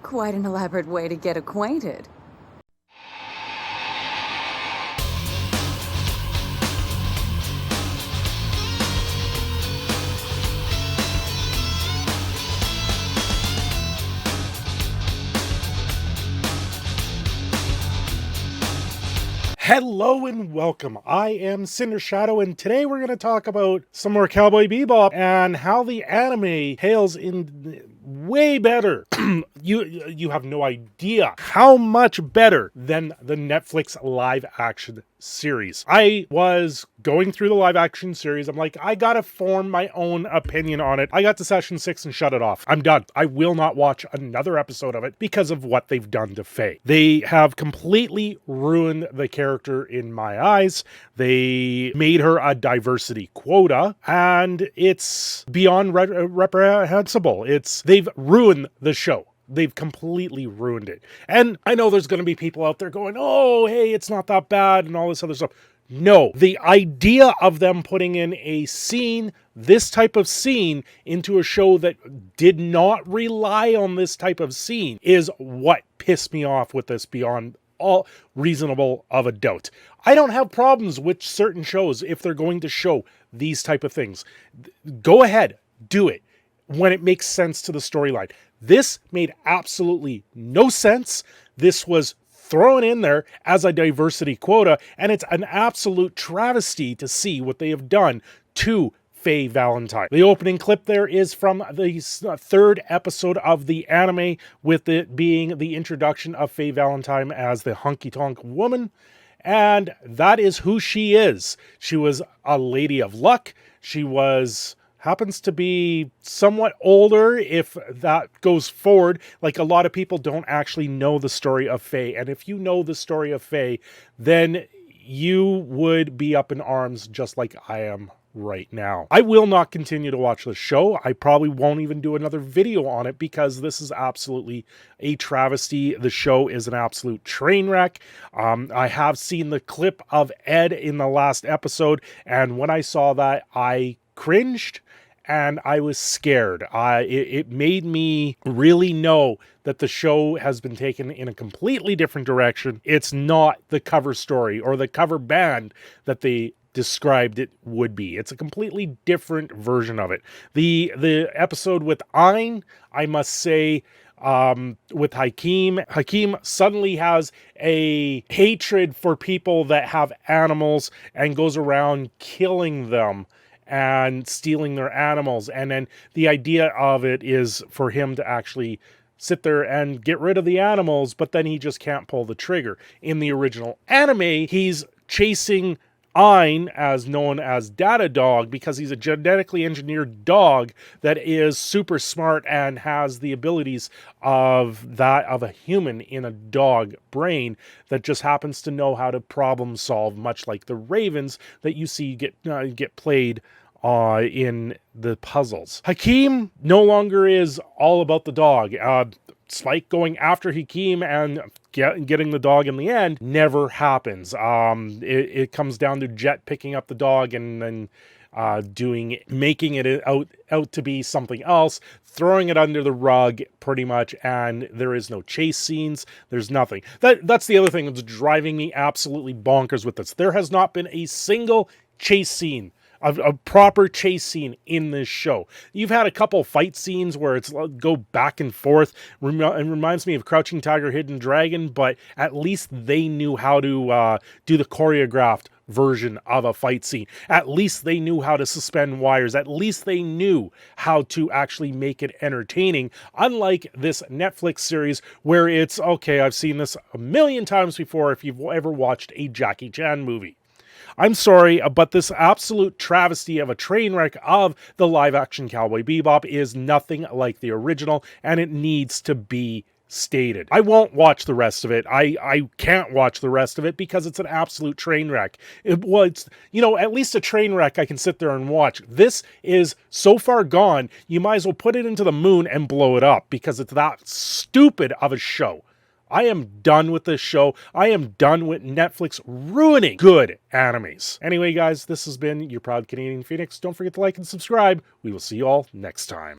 Quite an elaborate way to get acquainted. Hello and welcome. I am Cindershadow, and today we're going to talk about some more Cowboy Bebop and how the anime hails in way better. You have no idea how much better than the Netflix live action series. I was going through the live action series. I'm like, I gotta form my own opinion on it. I got to session 6 and shut it off. I'm done. I will not watch another episode of it because of what they've done to Faye. They have completely ruined the character in my eyes. They made her a diversity quota, and it's beyond reprehensible. They've ruined the show. They've completely ruined it. And I know there's going to be people out there going, oh, hey, it's not that bad and all this other stuff. No, the idea of them putting in a scene, this type of scene, into a show that did not rely on this type of scene is what pissed me off with this beyond all reasonable of a doubt. I don't have problems with certain shows if they're going to show these type of things. Go ahead, do it when it makes sense to the storyline. This made absolutely no sense. This was thrown in there as a diversity quota, and it's an absolute travesty to see what they have done to Faye Valentine. The opening clip there is from the third episode of the anime, with it being the introduction of Faye Valentine as the honky-tonk woman, and that is who she is. She was a lady of luck. She happens to be somewhat older, if that goes forward. Like, a lot of people don't actually know the story of Faye. And if you know the story of Faye, then you would be up in arms just like I am right now. I will not continue to watch the show. I probably won't even do another video on it because this is absolutely a travesty. The show is an absolute train wreck. I have seen the clip of Ed in the last episode, and when I saw that, I cringed and I was scared. It made me really know that the show has been taken in a completely different direction. It's not the cover story or the cover band that they described it would be. It's a completely different version of it. The episode with Ayn, I must say, with Hakim suddenly has a hatred for people that have animals and goes around killing them and stealing their animals. And then the idea of it is for him to actually sit there and get rid of the animals, but then he just can't pull the trigger. In the original anime, he's chasing Ayn, as known as Data Dog, because he's a genetically engineered dog that is super smart and has the abilities of that of a human in a dog brain that just happens to know how to problem solve, much like the ravens that you see get played in the puzzles. Hakim no longer is all about the dog. Spike going after Hakim and getting the dog in the end never happens. It comes down to Jet picking up the dog and then making it out to be something else, throwing it under the rug pretty much, and there is no chase scenes. There's nothing. That's the other thing that's driving me absolutely bonkers with this. There has not been a single chase scene, a proper chase scene in this show. You've had a couple fight scenes where it's go back and forth. It reminds me of Crouching Tiger, Hidden Dragon, but at least they knew how to do the choreographed version of a fight scene. At least they knew how to suspend wires. At least they knew how to actually make it entertaining. Unlike this Netflix series where it's, okay, I've seen this a million times before if you've ever watched a Jackie Chan movie. I'm sorry, but this absolute travesty of a train wreck of the live-action Cowboy Bebop is nothing like the original, and it needs to be stated. I won't watch the rest of it. I can't watch the rest of it because it's an absolute train wreck. It's, at least a train wreck I can sit there and watch. This is so far gone, you might as well put it into the moon and blow it up because it's that stupid of a show. I am done with this show. I am done with Netflix ruining good animes. Anyway, guys, this has been your proud Canadian Phoenix. Don't forget to like and subscribe. We will see you all next time.